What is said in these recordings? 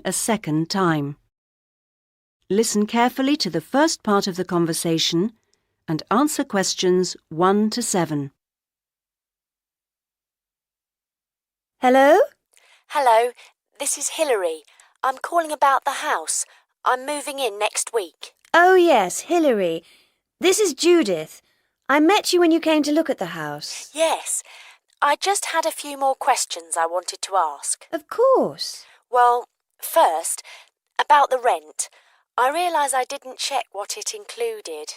a second time. Listen carefully to the first part of the conversation and answer questions 1 to 7. Hello? Hello, this is Hilary. I'm calling about the house. I'm moving in next week. Oh, yes, Hilary. This is Judith. I met you when you came to look at the house. Yes, I just had a few more questions I wanted to ask. Of course. Well, first, about the rent. I realise I didn't check what it included.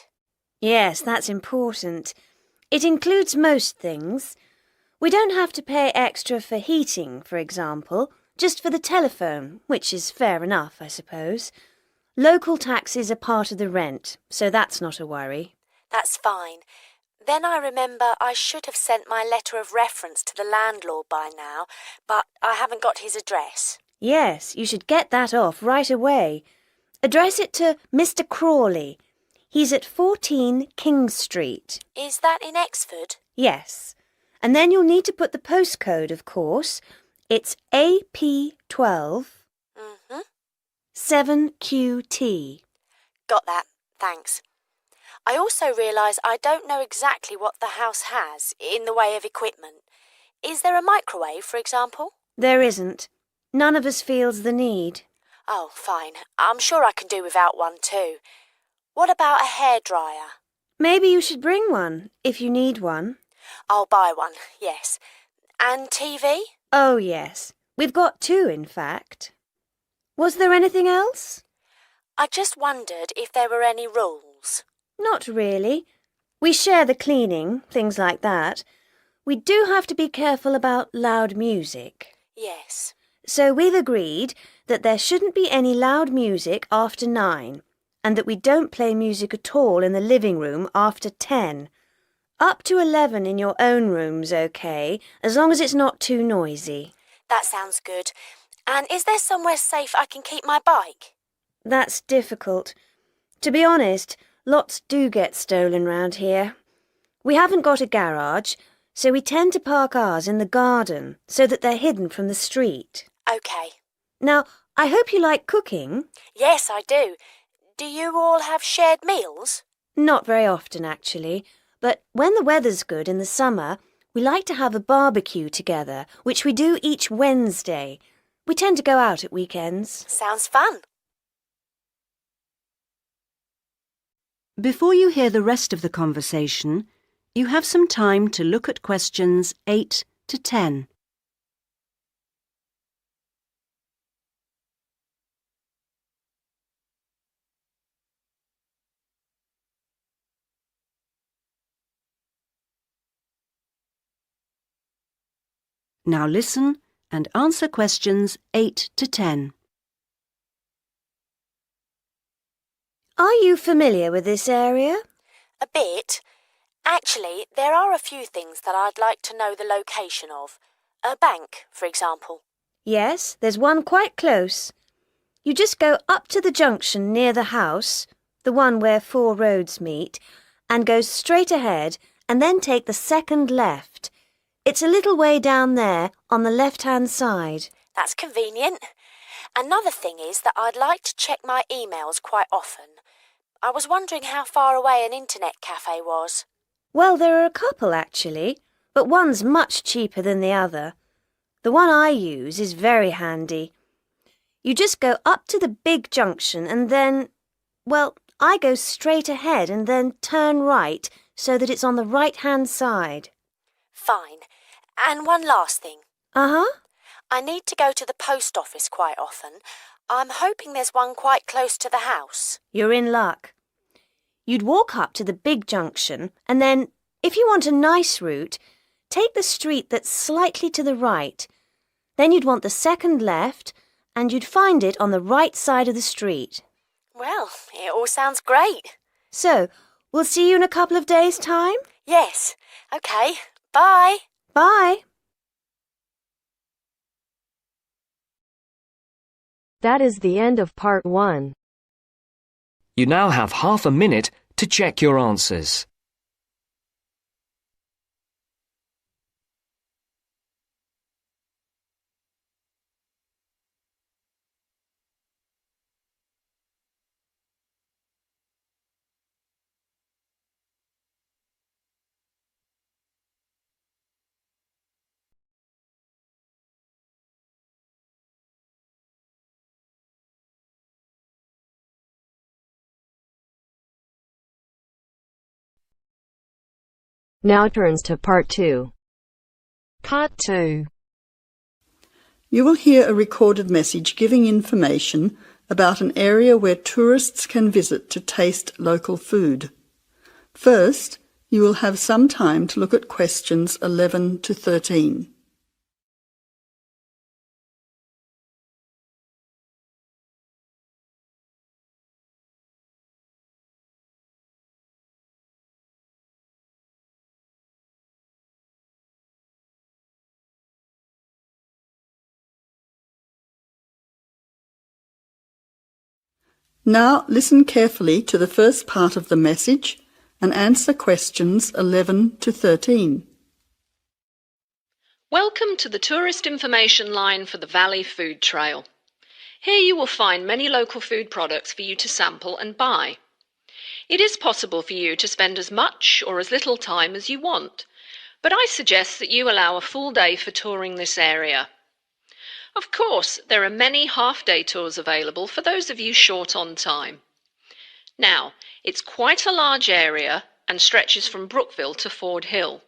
Yes, that's important. It includes most things. We don't have to pay extra for heating, for example, just for the telephone, which is fair enough, I suppose. Local taxes are part of the rent, so that's not a worry. That's fine. Then I remember I should have sent my letter of reference to the landlord by now, but I haven't got his address. Yes, you should get that off right away. Address it to Mr. Crawley. He's at 14 King Street. Is that in Exford? Yes. And then you'll need to put the postcode, of course. It's AP12 7QT. Got that, thanks. I also realise I don't know exactly what the house has in the way of equipment. Is there a microwave, for example? There isn't. None of us feels the need. Oh, fine. I'm sure I can do without one too. What about a hairdryer? Maybe you should bring one, if you need one. I'll buy one, yes. And TV? Oh, yes. We've got 2, in fact. Was there anything else? I just wondered if there were any rules. Not really. We share the cleaning, things like that. We do have to be careful about loud music. Yes. So we've agreed that there shouldn't be any loud music after 9, and that we don't play music at all in the living room after 10. Up to 11 in your own room's okay, as long as it's not too noisy. That sounds good. And is there somewhere safe I can keep my bike? That's difficult. To be honest, lots do get stolen round here. We haven't got a garage, so we tend to park ours in the garden so that they're hidden from the street. OK. Now, I hope you like cooking. Yes, I do. Do you all have shared meals? Not very often, actually. But when the weather's good in the summer, we like to have a barbecue together, which we do each Wednesday. We tend to go out at weekends. Sounds fun. Before you hear the rest of the conversation, you have some time to look at questions 8 to 10. Now listen and answer questions 8 to 10. Are you familiar with this area? A bit. Actually, there are a few things that I'd like to know the location of. A bank, for example. Yes, there's one quite close. You just go up to the junction near the house, the one where 4 roads meet, and go straight ahead and then take the second left. It's a little way down there on the left-hand side. That's convenient. Another thing is that I'd like to check my emails quite often. I was wondering how far away an internet cafe was. Well, there are a couple, actually, but one's much cheaper than the other. The one I use is very handy. You just go up to the big junction and then, well, I go straight ahead and then turn right so that it's on the right-hand side. Fine. And one last thing. Uh-huh. I need to go to the post office quite often. I'm hoping there's one quite close to the house. You're in luck. You'd walk up to the big junction and then, if you want a nice route, take the street that's slightly to the right. Then you'd want the second left and you'd find it on the right side of the street. Well, it all sounds great. So, we'll see you in a couple of days' time? Yes. OK. Bye. Bye. That is the end of part 1. You now have half a minute to check your answers. Now turns to Part 2. Part 2. You will hear a recorded message giving information about an area where tourists can visit to taste local food. First, you will have some time to look at questions 11 to 13. Now listen carefully to the first part of the message and answer questions 11 to 13. Welcome to the tourist information line for the Valley Food Trail. Here you will find many local food products for you to sample and buy. It is possible for you to spend as much or as little time as you want, but I suggest that you allow a full day for touring this area. Of course, there are many half-day tours available for those of you short on time. Now, it's quite a large area and stretches from Brookville to Ford Hill.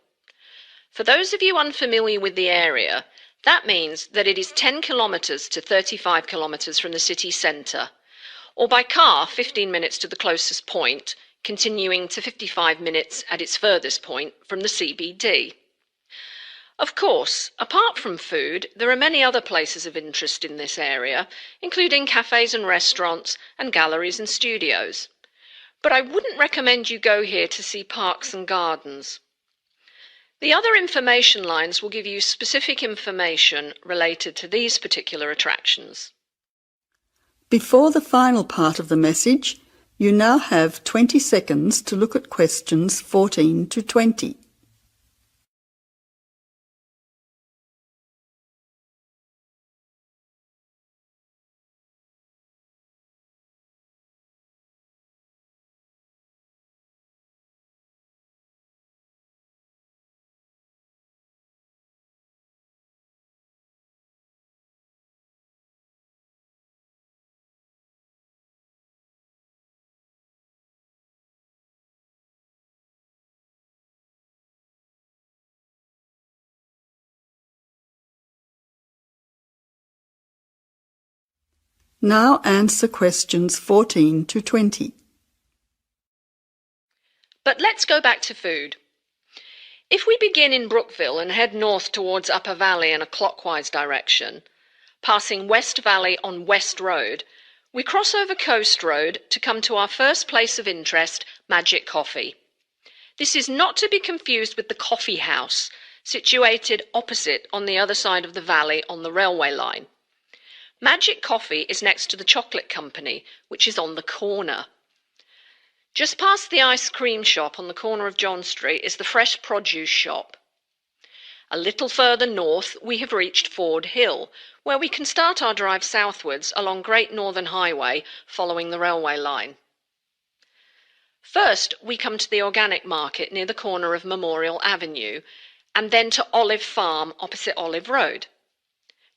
For those of you unfamiliar with the area, that means that it is 10 kilometres to 35 kilometres from the city centre, or by car 15 minutes to the closest point, continuing to 55 minutes at its furthest point from the CBD. Of course, apart from food, there are many other places of interest in this area, including cafes and restaurants and galleries and studios. But I wouldn't recommend you go here to see parks and gardens. The other information lines will give you specific information related to these particular attractions. Before the final part of the message, you now have 20 seconds to look at questions 14 to 20. Now answer questions 14 to 20. But let's go back to food. If we begin in Brookville and head north towards Upper Valley in a clockwise direction, passing West Valley on West Road, we cross over Coast Road to come to our first place of interest, Magic Coffee. This is not to be confused with the Coffee House, situated opposite on the other side of the valley on the railway line. Magic Coffee is next to the Chocolate Company, which is on the corner. Just past the ice cream shop on the corner of John Street is the fresh produce shop. A little further north we have reached Ford Hill, where we can start our drive southwards along Great Northern Highway following the railway line. First we come to the organic market near the corner of Memorial Avenue, and then to Olive Farm opposite Olive Road.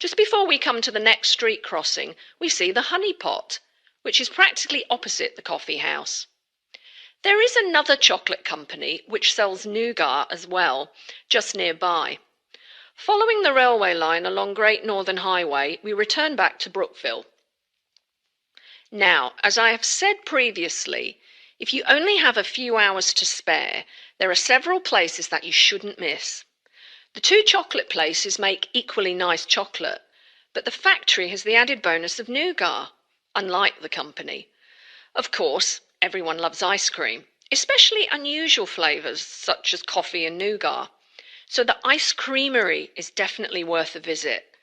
Just before we come to the next street crossing, we see the Honey Pot, which is practically opposite the coffee house. There is another chocolate company which sells nougat as well, just nearby. Following the railway line along Great Northern Highway, we return back to Brookville. Now, as I have said previously, if you only have a few hours to spare, there are several places that you shouldn't miss. The two chocolate places make equally nice chocolate, but the factory has the added bonus of nougat, unlike the company. Of course, everyone loves ice cream, especially unusual flavours such as coffee and nougat, so the ice creamery is definitely worth a visit.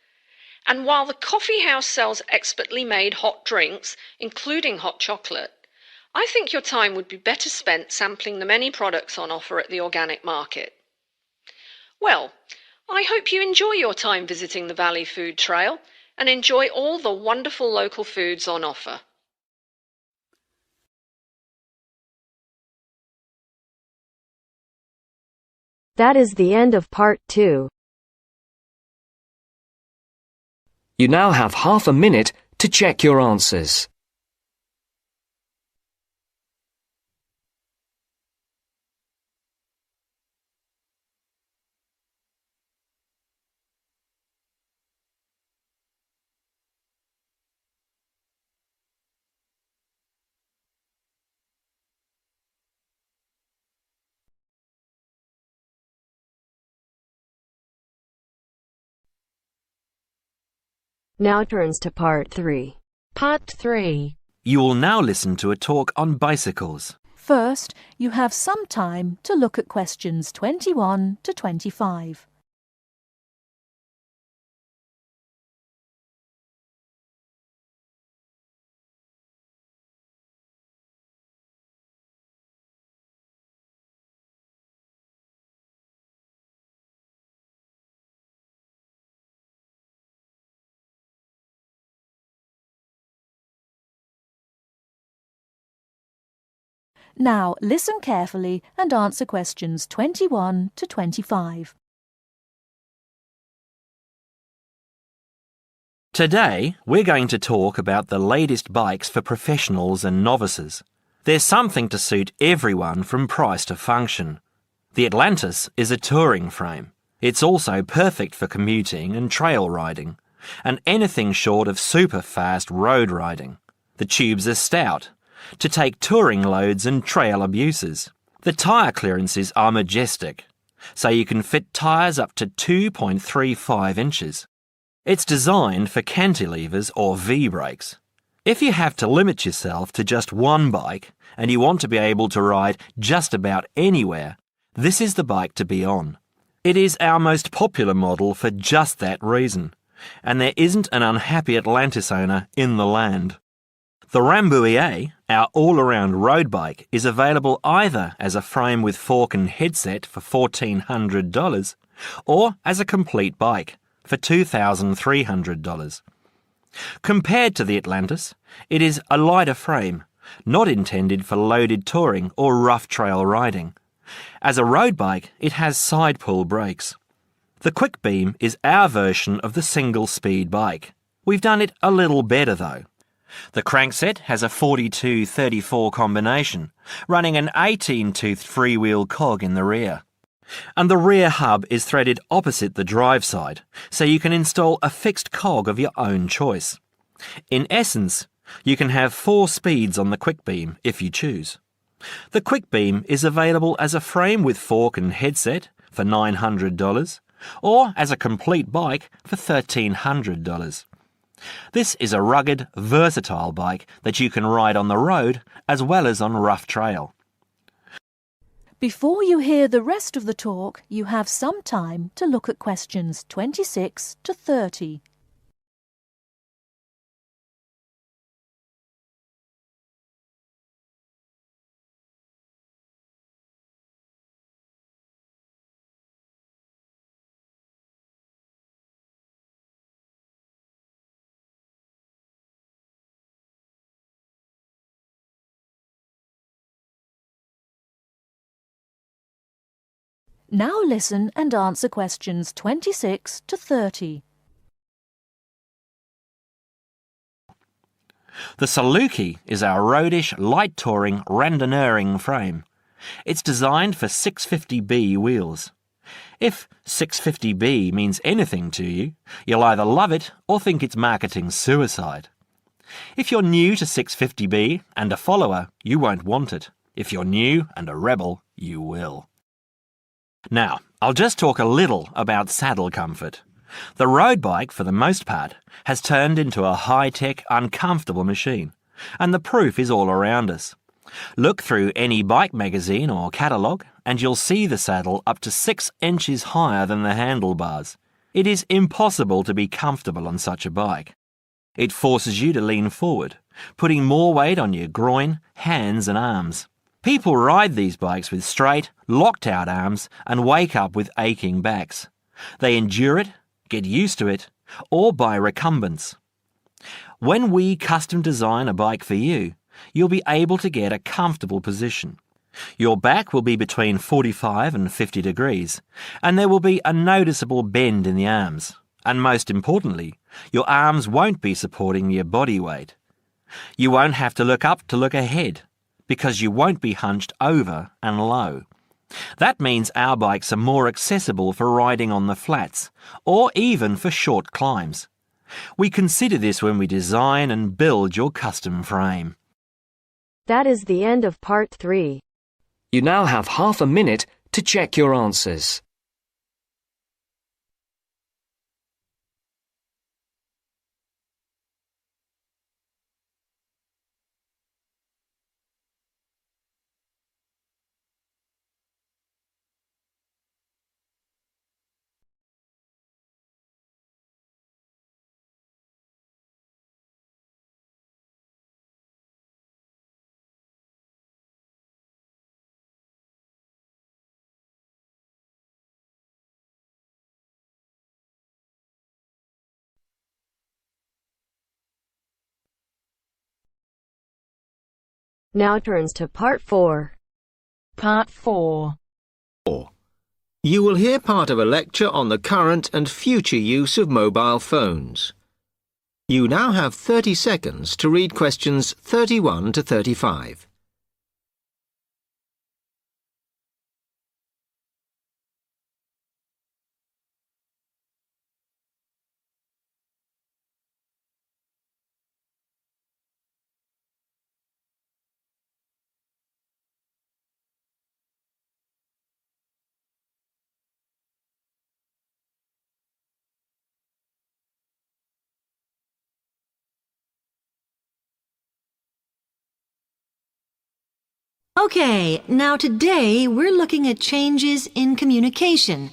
And while the coffee house sells expertly made hot drinks, including hot chocolate, I think your time would be better spent sampling the many products on offer at the organic market. Well, I hope you enjoy your time visiting the Valley Food Trail and enjoy all the wonderful local foods on offer. That is the end of Part 2. You now have half a minute to check your answers. Now turns to part 3. Part 3. You will now listen to a talk on bicycles. First, you have some time to look at questions 21 to 25. Now listen carefully and answer questions 21 to 25. Today, we're going to talk about the latest bikes for professionals and novices. There's something to suit everyone from price to function. The Atlantis is a touring frame. It's also perfect for commuting and trail riding, and anything short of super fast road riding. The tubes are stout to take touring loads and trail abuses. The tyre clearances are majestic, so you can fit tyres up to 2.35 inches. It's designed for cantilevers or V-brakes. If you have to limit yourself to just one bike and you want to be able to ride just about anywhere, this is the bike to be on. It is our most popular model for just that reason, and there isn't an unhappy Atlantis owner in the land. The Rambouillet, our all-around road bike, is available either as a frame with fork and headset for $1,400 or as a complete bike for $2,300. Compared to the Atlantis, it is a lighter frame, not intended for loaded touring or rough trail riding. As a road bike, it has side-pull brakes. The Quickbeam is our version of the single-speed bike. We've done it a little better though. The crankset has a 42-34 combination, running an 18-toothed freewheel cog in the rear. And the rear hub is threaded opposite the drive side, so you can install a fixed cog of your own choice. In essence, you can have 4 speeds on the Quickbeam if you choose. The Quickbeam is available as a frame with fork and headset for $900, or as a complete bike for $1,300. This is a rugged, versatile bike that you can ride on the road as well as on rough trail. Before you hear the rest of the talk, you have some time to look at questions 26 to 30. Now listen and answer questions 26 to 30. The Saluki is our roadish, light touring, randonneuring frame. It's designed for 650B wheels. If 650B means anything to you, you'll either love it or think it's marketing suicide. If you're new to 650B and a follower, you won't want it. If you're new and a rebel, you will. Now, I'll just talk a little about saddle comfort. The road bike, for the most part, has turned into a high-tech, uncomfortable machine, and the proof is all around us. Look through any bike magazine or catalogue, and you'll see the saddle up to 6 inches higher than the handlebars. It is impossible to be comfortable on such a bike. It forces you to lean forward, putting more weight on your groin, hands and arms. People ride these bikes with straight, locked-out arms and wake up with aching backs. They endure it, get used to it, or buy recumbents. When we custom design a bike for you, you'll be able to get a comfortable position. Your back will be between 45 and 50 degrees, and there will be a noticeable bend in the arms. And most importantly, your arms won't be supporting your body weight. You won't have to look up to look ahead, because you won't be hunched over and low. That means our bikes are more accessible for riding on the flats, or even for short climbs. We consider this when we design and build your custom frame. That is the end of part 3. You now have half a minute to check your answers. Now turns to Part 4. Part 4. You will hear part of a lecture on the current and future use of mobile phones. You now have 30 seconds to read questions 31 to 35. Okay, now today we're looking at changes in communication,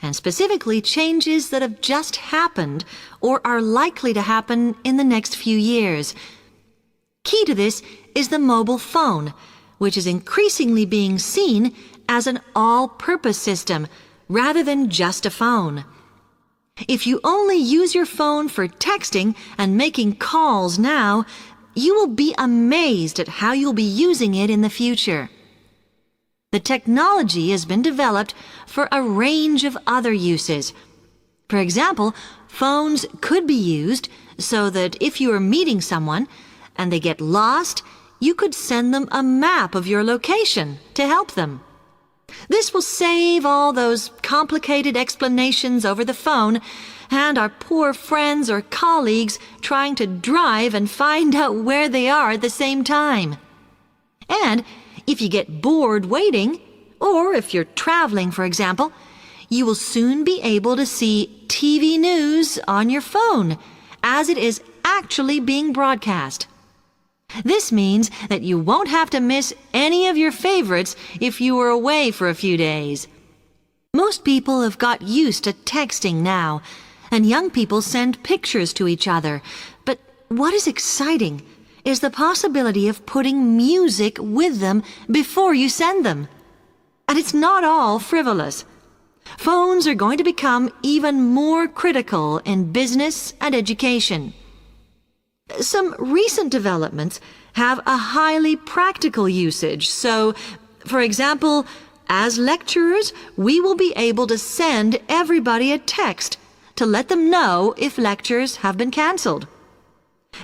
and specifically changes that have just happened or are likely to happen in the next few years. Key to this is the mobile phone, which is increasingly being seen as an all-purpose system rather than just a phone. If you only use your phone for texting and making calls now, you will be amazed at how you'll be using it in the future. The technology has been developed for a range of other uses. For example, phones could be used so that if you are meeting someone and they get lost, you could send them a map of your location to help them. This will save all those complicated explanations over the phone and our poor friends or colleagues trying to drive and find out where they are at the same time. And if you get bored waiting, or if you're traveling, for example, you will soon be able to see TV news on your phone as it is actually being broadcast. This means that you won't have to miss any of your favorites if you were away for a few days. Most people have got used to texting now, and young people send pictures to each other. But what is exciting is the possibility of putting music with them before you send them. And it's not all frivolous. Phones are going to become even more critical in business and education. Some recent developments have a highly practical usage. So, for example, as lecturers, we will be able to send everybody a text to let them know if lectures have been cancelled.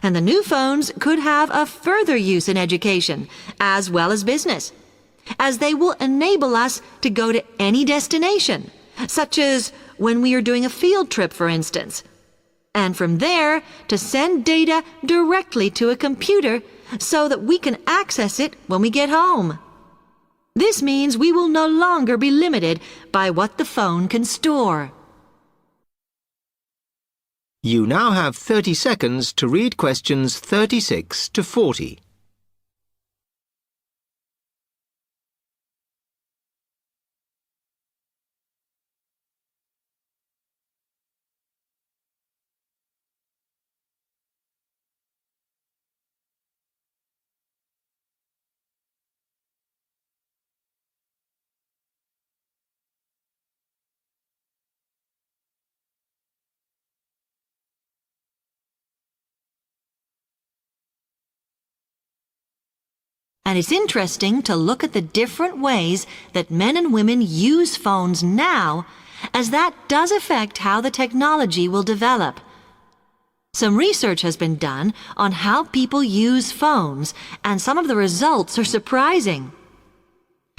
And the new phones could have a further use in education, as well as business, as they will enable us to go to any destination, such as when we are doing a field trip, for instance, and from there to send data directly to a computer so that we can access it when we get home. This means we will no longer be limited by what the phone can store. You now have 30 seconds to read questions 36 to 40. And it's interesting to look at the different ways that men and women use phones now, as that does affect how the technology will develop. Some research has been done on how people use phones, and some of the results are surprising.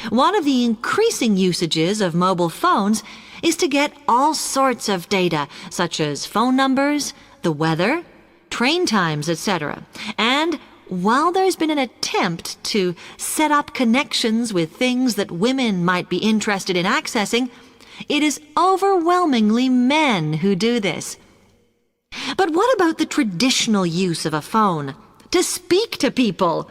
One of the increasing usages of mobile phones is to get all sorts of data, such as phone numbers, the weather, train times, etc. And while there's been an attempt to set up connections with things that women might be interested in accessing, it is overwhelmingly men who do this. But what about the traditional use of a phone? To speak to people?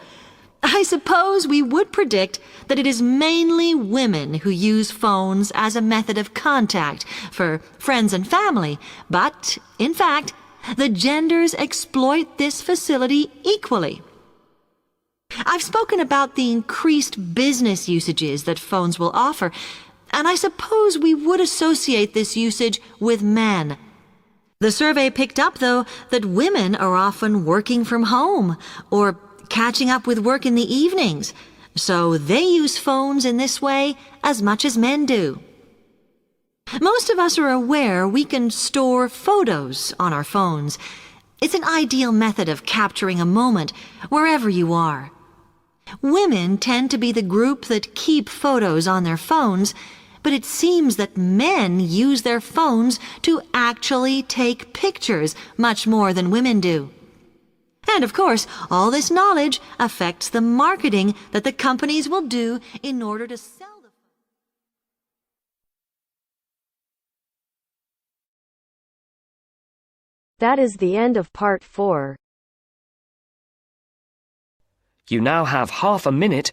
I suppose we would predict that it is mainly women who use phones as a method of contact for friends and family, but, in fact, the genders exploit this facility equally. I've spoken about the increased business usages that phones will offer, and I suppose we would associate this usage with men. The survey picked up, though, that women are often working from home or catching up with work in the evenings, so they use phones in this way as much as men do. Most of us are aware we can store photos on our phones. It's an ideal method of capturing a moment wherever you are. Women tend to be the group that keep photos on their phones, but it seems that men use their phones to actually take pictures much more than women do. And of course, all this knowledge affects the marketing that the companies will do in order to sell the That is the end of part 4. You now have half a minute